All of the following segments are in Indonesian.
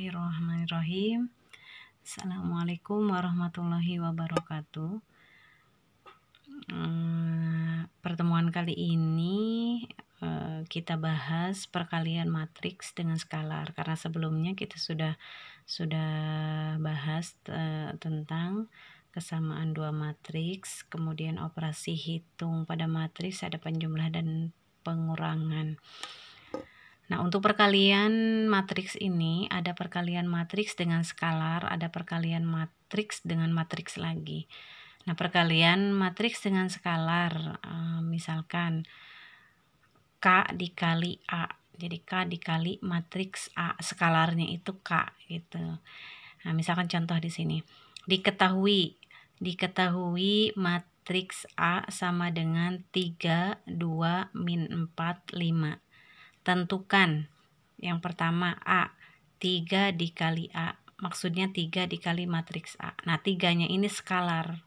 Bismillahirrahmanirrahim. Assalamualaikum warahmatullahi wabarakatuh. Pertemuan kali ini kita bahas perkalian matriks dengan skalar, karena sebelumnya kita sudah bahas tentang kesamaan dua matriks, kemudian operasi hitung pada matriks, ada penjumlah dan pengurangan. Nah, untuk perkalian matriks ini ada perkalian matriks dengan skalar, ada perkalian matriks dengan matriks lagi. Nah, perkalian matriks dengan skalar, misalkan K dikali A, jadi K dikali matriks A, skalarnya itu K gitu. Nah, misalkan contoh di sini, diketahui matriks A sama dengan 3, 2, min 4, 5. Tentukan yang pertama A, 3 dikali A, maksudnya 3 dikali matriks A. Nah, 3-nya ini skalar,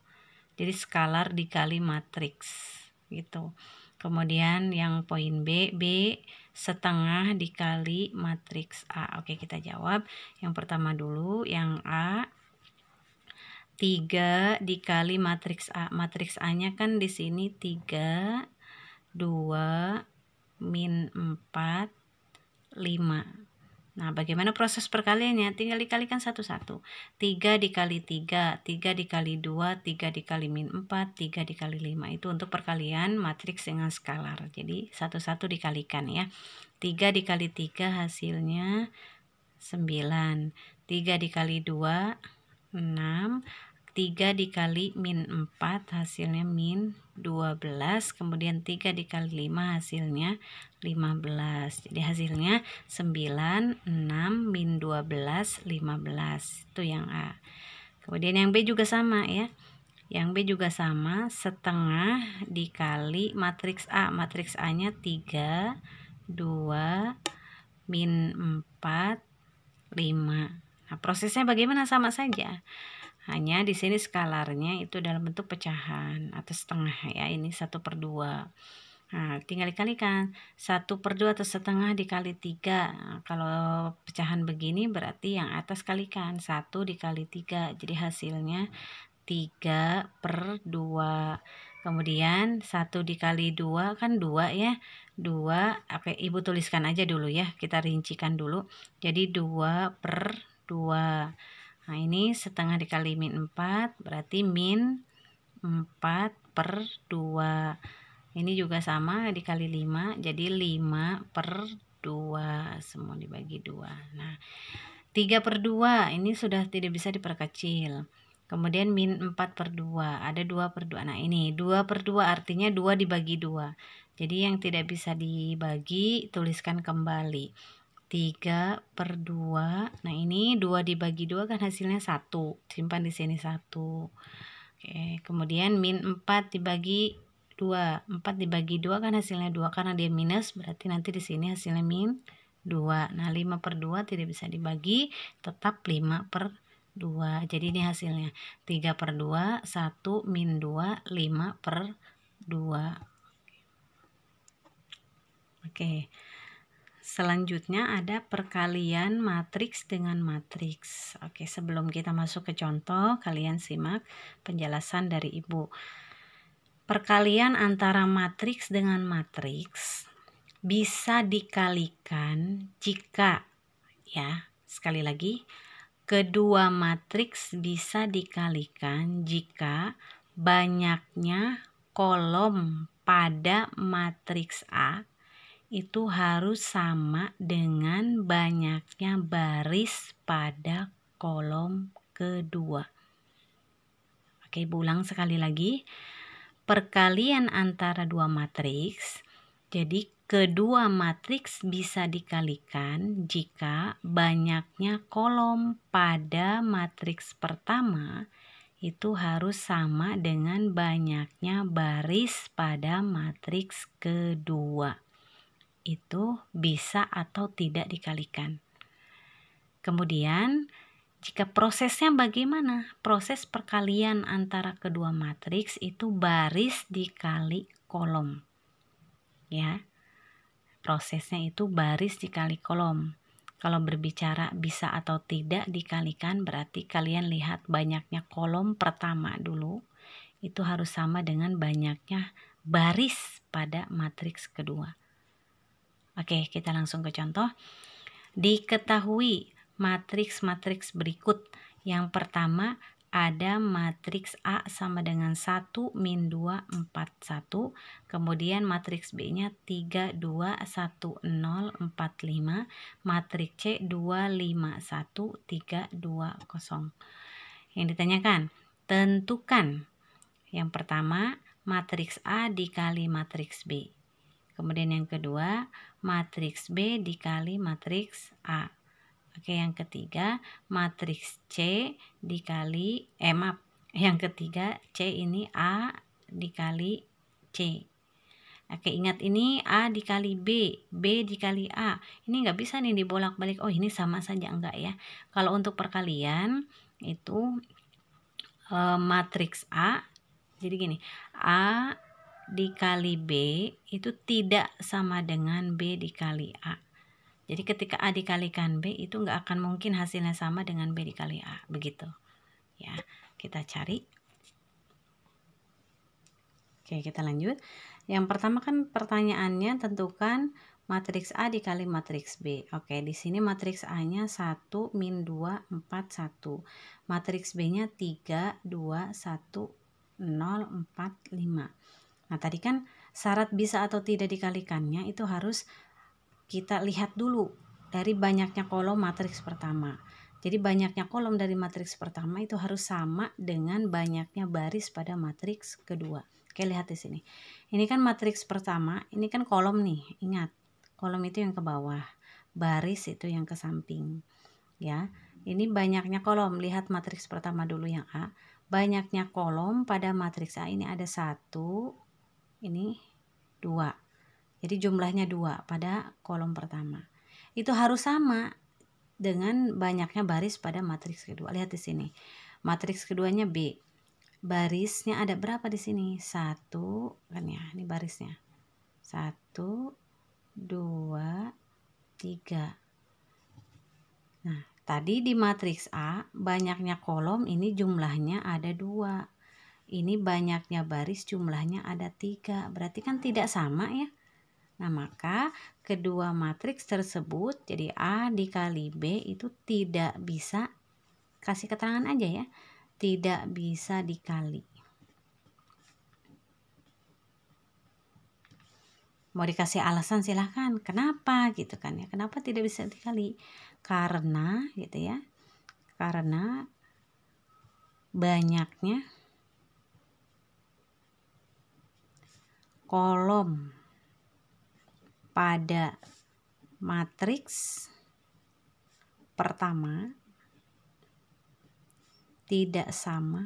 jadi skalar dikali matriks gitu. Kemudian yang poin B, setengah dikali matriks A. Oke, kita jawab yang pertama dulu, yang A, 3 dikali matriks A. Matriks A-nya kan di sini 3, 2, min 4, 5. Nah, bagaimana proses perkaliannya? Tinggal dikalikan satu-satu. 3 dikali 3, 3 dikali 2, 3 dikali min 4, 3 dikali 5. Itu untuk perkalian matriks dengan skalar. Jadi satu-satu dikalikan ya. 3 dikali 3 hasilnya 9. 3 dikali 2, 6. 3 dikali min 4 hasilnya min 12, kemudian 3 dikali 5 hasilnya 15. Jadi hasilnya 9, 6, min 12, 15. Itu yang A. Kemudian yang B juga sama ya. Yang B juga sama, setengah dikali matriks A. Matriks A-nya 3, 2, min 4, 5. Nah, prosesnya bagaimana? Sama saja. Hanya di sini skalarnya itu dalam bentuk pecahan atau setengah ya, ini 1/2. Nah, tinggal dikalikan 1/2 atau setengah dikali 3. Nah, kalau pecahan begini berarti yang atas kalikan 1 dikali 3, jadi hasilnya 3/2. Kemudian 1 dikali 2 kan 2 ya, 2. Oke, ibu tuliskan aja dulu ya, kita rincikan dulu. Jadi 2/2. Nah, ini setengah dikali min 4 berarti min 4/2. Ini juga sama, dikali 5 jadi 5/2, semua dibagi 2. Nah, 3/2 ini sudah tidak bisa diperkecil. Kemudian min 4/2, ada 2/2. Nah, ini 2/2 artinya 2 dibagi 2. Jadi yang tidak bisa dibagi tuliskan kembali. 3/2. Nah, ini 2 dibagi 2 kan hasilnya 1. Simpan di sini 1. Oke, kemudian min 4 dibagi 2. 4 dibagi 2 kan hasilnya 2, karena dia minus berarti nanti di sini hasilnya min 2. Nah, 5/2 tidak bisa dibagi, tetap 5/2. Jadi ini hasilnya 3/2, 1 min 2, 5/2. Oke. Selanjutnya ada perkalian matriks dengan matriks. Oke, sebelum kita masuk ke contoh, kalian simak penjelasan dari Ibu. Perkalian antara matriks dengan matriks bisa dikalikan jika, ya, sekali lagi, kedua matriks bisa dikalikan jika banyaknya kolom pada matriks A itu harus sama dengan banyaknya baris pada kolom kedua. Oke, ulang sekali lagi. Perkalian antara dua matriks, jadi kedua matriks bisa dikalikan jika banyaknya kolom pada matriks pertama itu harus sama dengan banyaknya baris pada matriks kedua. Itu bisa atau tidak dikalikan. Kemudian jika prosesnya bagaimana? Proses perkalian antara kedua matriks itu baris dikali kolom. Ya. Prosesnya itu baris dikali kolom. Kalau berbicara bisa atau tidak dikalikan, berarti kalian lihat banyaknya kolom pertama dulu, itu harus sama dengan banyaknya baris pada matriks kedua. Oke, kita langsung ke contoh. Diketahui matriks-matriks berikut. Yang pertama ada matriks A sama dengan 1, min 2, 4, 1. Kemudian matriks B-nya 3, 2, 1, 0, 4, 5. Matriks C 2, 5, 1, 3, 2, 0. Yang ditanyakan, tentukan. Yang pertama, matriks A dikali matriks B. Kemudian yang kedua, matriks B dikali matriks A. Oke, yang ketiga, matriks C dikali, yang ketiga C ini A dikali C. Oke, ingat ini A dikali B, B dikali A. Ini nggak bisa nih dibolak-balik, oh ini sama saja, enggak ya. Kalau untuk perkalian, itu matriks A, jadi gini, A dikali B itu tidak sama dengan B dikali A. Jadi ketika A dikalikan B itu nggak akan mungkin hasilnya sama dengan B dikali A. Begitu. Ya, kita cari. Oke, kita lanjut. Yang pertama kan pertanyaannya tentukan matriks A dikali matriks B. Oke, di sini matriks A-nya 1, min 2, 4, 1. Matriks B-nya 3, 2, 1, 0, 4, 5. Nah, tadi kan syarat bisa atau tidak dikalikannya itu harus kita lihat dulu dari banyaknya kolom matriks pertama. Jadi banyaknya kolom dari matriks pertama itu harus sama dengan banyaknya baris pada matriks kedua. Oke, lihat di sini. Ini kan matriks pertama, ini kan kolom nih. Ingat, kolom itu yang ke bawah, baris itu yang ke samping. Ya, ini banyaknya kolom. Lihat matriks pertama dulu yang A. Banyaknya kolom pada matriks A ini ada 1, ini 2. Jadi jumlahnya 2 pada kolom pertama. Itu harus sama dengan banyaknya baris pada matriks kedua. Lihat di sini. Matriks keduanya B. Barisnya ada berapa di sini? 1 kan ya, ini barisnya. 1, 2, 3. Nah, tadi di matriks A banyaknya kolom ini jumlahnya ada 2. Ini banyaknya baris jumlahnya ada 3. Berarti kan tidak sama ya. Nah, maka kedua matriks tersebut, jadi A dikali B itu tidak bisa, kasih keterangan aja ya, tidak bisa dikali. Mau dikasih alasan silahkan, kenapa gitu kan ya, kenapa tidak bisa dikali? Karena gitu ya, karena banyaknya kolom pada matriks pertama tidak sama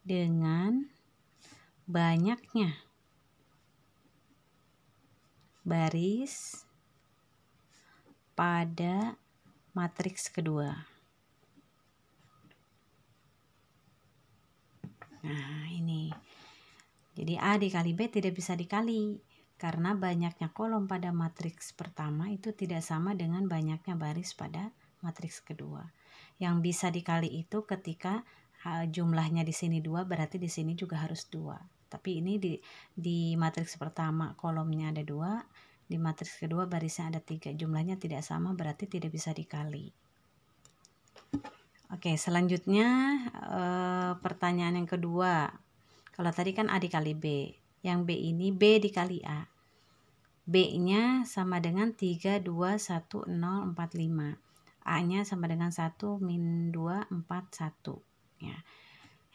dengan banyaknya baris pada matriks kedua. Nah, ini. Jadi A dikali B tidak bisa dikali karena banyaknya kolom pada matriks pertama itu tidak sama dengan banyaknya baris pada matriks kedua. Yang bisa dikali itu ketika jumlahnya di sini 2, berarti di sini juga harus 2. Tapi ini di matriks pertama kolomnya ada 2, di matriks kedua barisnya ada 3. Jumlahnya tidak sama, berarti tidak bisa dikali. Oke, selanjutnya pertanyaan yang kedua. Kalau tadi kan A dikali B, yang B ini B dikali A. B-nya sama dengan 3, 2, 1, 0, 4, 5. A-nya sama dengan 1, min 2, 4, 1. Ya.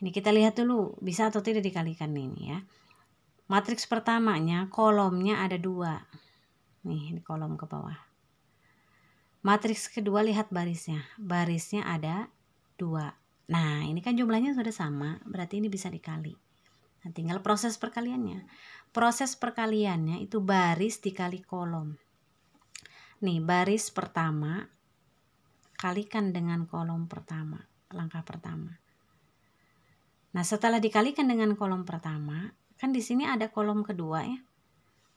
Ini kita lihat dulu, bisa atau tidak dikalikan ini ya. Matriks pertamanya, kolomnya ada 2. Nih, ini kolom ke bawah. Matriks kedua, lihat barisnya. Barisnya ada 2. Nah, ini kan jumlahnya sudah sama, berarti ini bisa dikali. Nah, tinggal proses perkaliannya. Proses perkaliannya itu baris dikali kolom. Nih, baris pertama kalikan dengan kolom pertama, langkah pertama. Nah, setelah dikalikan dengan kolom pertama, kan di sini ada kolom kedua ya.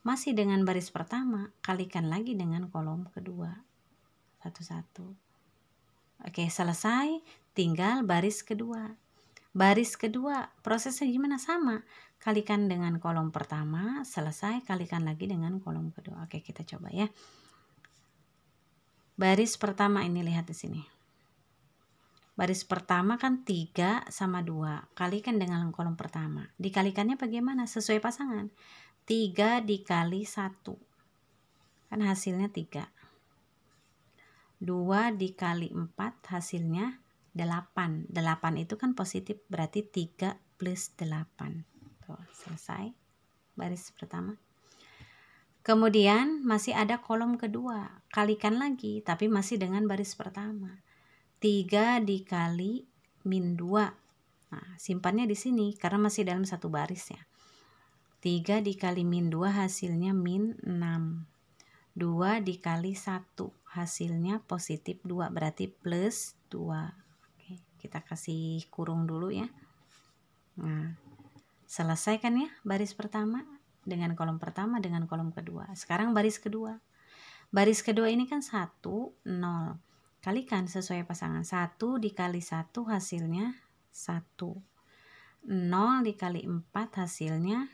Masih dengan baris pertama, kalikan lagi dengan kolom kedua. Satu-satu. Oke, selesai. Tinggal baris kedua. Baris kedua, prosesnya gimana? Sama. Kalikan dengan kolom pertama, selesai, kalikan lagi dengan kolom kedua. Oke, kita coba ya. Baris pertama ini, lihat di sini. Baris pertama kan 3 sama 2. Kalikan dengan kolom pertama. Dikalikannya bagaimana? Sesuai pasangan. 3 dikali 1. Kan hasilnya 3. 2 dikali 4 hasilnya 8. 8 itu kan positif, berarti 3 plus 8. Tuh, selesai baris pertama. Kemudian masih ada kolom kedua. Kalikan lagi, tapi masih dengan baris pertama. 3 dikali min 2. Nah, simpannya di sini karena masih dalam satu baris ya. 3 dikali min 2 hasilnya min 6. 2 dikali 1 hasilnya positif 2, berarti plus 2. Oke, kita kasih kurung dulu ya. Nah, selesai kan ya baris pertama dengan kolom pertama dengan kolom kedua. Sekarang baris kedua. Baris kedua ini kan 1, 0. Kalikan sesuai pasangan. 1 dikali 1 hasilnya 1. 0 dikali 4 hasilnya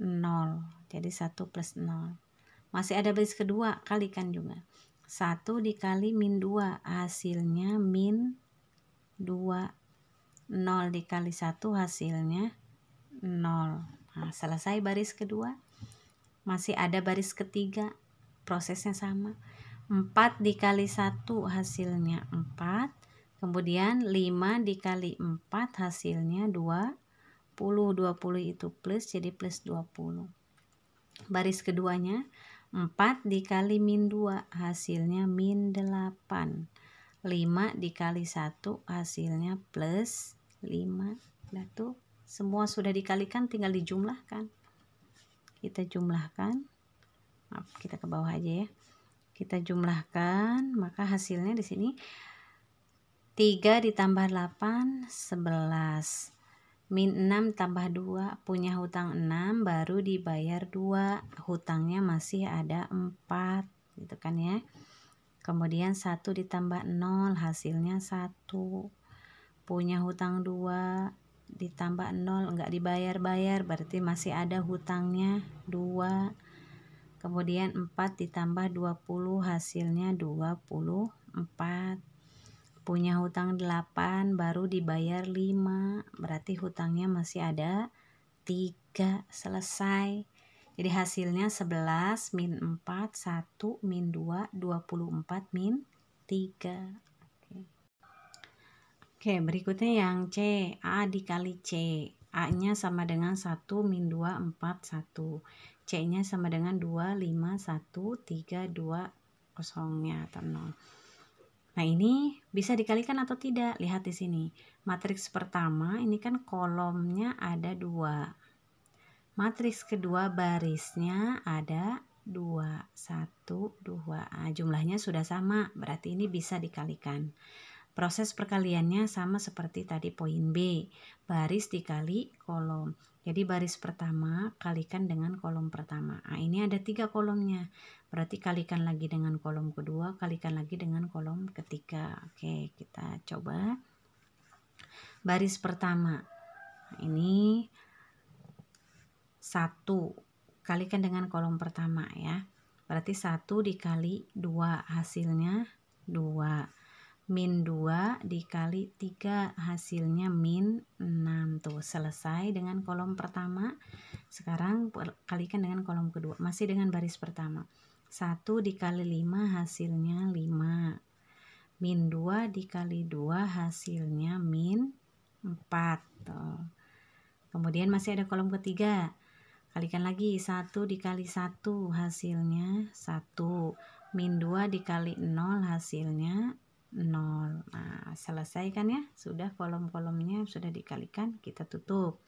0. Jadi 1 plus 0. Masih ada baris kedua, kalikan juga. 1 dikali min 2 hasilnya min 2. 0 dikali 1 hasilnya 0. Nah, selesai baris kedua. Masih ada baris ketiga, prosesnya sama. 4 dikali 1 hasilnya 4. Kemudian 5 dikali 4 hasilnya 20. 20 itu plus, jadi plus 20. Baris keduanya 4 dikali min 2 hasilnya min 8. 5 dikali 1 hasilnya plus 5. Nah tuh semua sudah dikalikan, tinggal dijumlahkan. Kita jumlahkan. Maaf, kita ke bawah aja ya. Kita jumlahkan, maka hasilnya di sini 3 ditambah 8 11. Min 6 tambah 2, punya hutang 6, baru dibayar 2, hutangnya masih ada 4, gitu kan ya. Kemudian 1 ditambah 0, hasilnya 1. Punya hutang 2, ditambah 0, enggak dibayar-bayar, berarti masih ada hutangnya 2. Kemudian 4 ditambah 20, hasilnya 24. Punya hutang 8, baru dibayar 5, berarti hutangnya masih ada 3. Selesai. Jadi hasilnya 11 min 4, 1 min 2, 24 min 3. Oke, berikutnya yang C. A dikali C. A nya sama dengan 1 min 2, 4, 1. C nya sama dengan 2, 5, 1, 3, 2, kosongnya atau 0. Nah, ini bisa dikalikan atau tidak? Lihat di sini. Matriks pertama ini kan kolomnya ada 2. Matriks kedua barisnya ada 2. 1, 2. Nah, jumlahnya sudah sama, berarti ini bisa dikalikan. Proses perkaliannya sama seperti tadi poin B. Baris dikali kolom. Jadi baris pertama kalikan dengan kolom pertama. Nah, ini ada 3 kolomnya. Berarti kalikan lagi dengan kolom kedua, kalikan lagi dengan kolom ketiga. Oke, kita coba. Baris pertama. Nah, ini 1. Kalikan dengan kolom pertama ya. Berarti 1 dikali 2 hasilnya 2. Min 2 dikali 3 hasilnya min 6. Tuh, selesai dengan kolom pertama. Sekarang kalikan dengan kolom kedua, masih dengan baris pertama. 1 dikali 5 hasilnya 5. Min 2 dikali 2 hasilnya min 4. Tuh. Kemudian masih ada kolom ketiga. Kalikan lagi, 1 dikali 1 hasilnya 1. Min 2 dikali 0 hasilnya 0. Nah, selesai kan ya? Sudah kolom-kolomnya sudah dikalikan, kita tutup.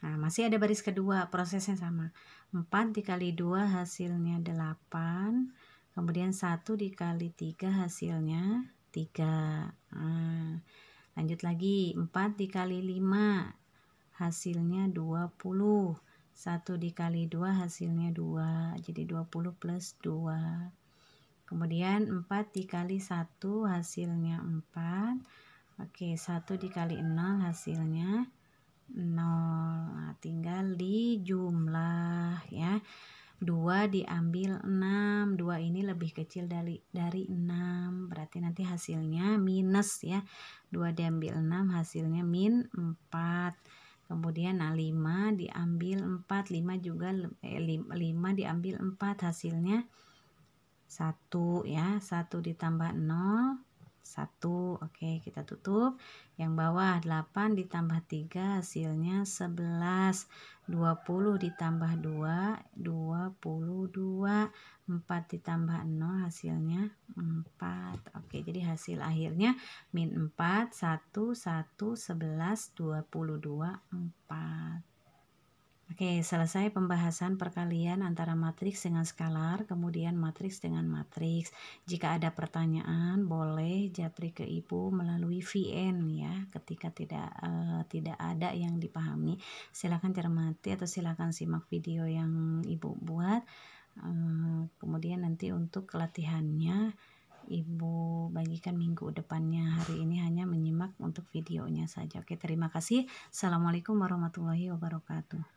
Nah, masih ada baris kedua, prosesnya sama. 4 dikali 2 hasilnya 8. Kemudian 1 dikali 3 hasilnya 3. Nah, lanjut lagi, 4 dikali 5 hasilnya 20. 1 dikali 2 hasilnya 2, jadi 20 plus 2. Kemudian 4 dikali 1 hasilnya 4. Oke, 1 dikali 0 hasilnya 0. Nah, tinggal dijumlah ya. 2 diambil 6. 2 ini lebih kecil dari 6. Berarti nanti hasilnya minus ya. 2 diambil 6 hasilnya min 4. Kemudian 5 diambil 4, 5 juga 5 diambil 4 hasilnya 1 ya. 1 ditambah 0 1. Oke, kita tutup. Yang bawah 8 ditambah 3 hasilnya 11. 20 ditambah 2 22. 4 ditambah 0 hasilnya 4. Oke, jadi hasil akhirnya min 4 1 1 11 22 4. Oke, selesai pembahasan perkalian antara matriks dengan skalar, kemudian matriks dengan matriks. Jika ada pertanyaan, boleh japri ke Ibu melalui VN ya. Ketika tidak ada yang dipahami, silakan cermati atau silakan simak video yang Ibu buat. Kemudian nanti untuk latihannya Ibu bagikan minggu depannya. Hari ini hanya menyimak untuk videonya saja. Oke, terima kasih. Assalamualaikum warahmatullahi wabarakatuh.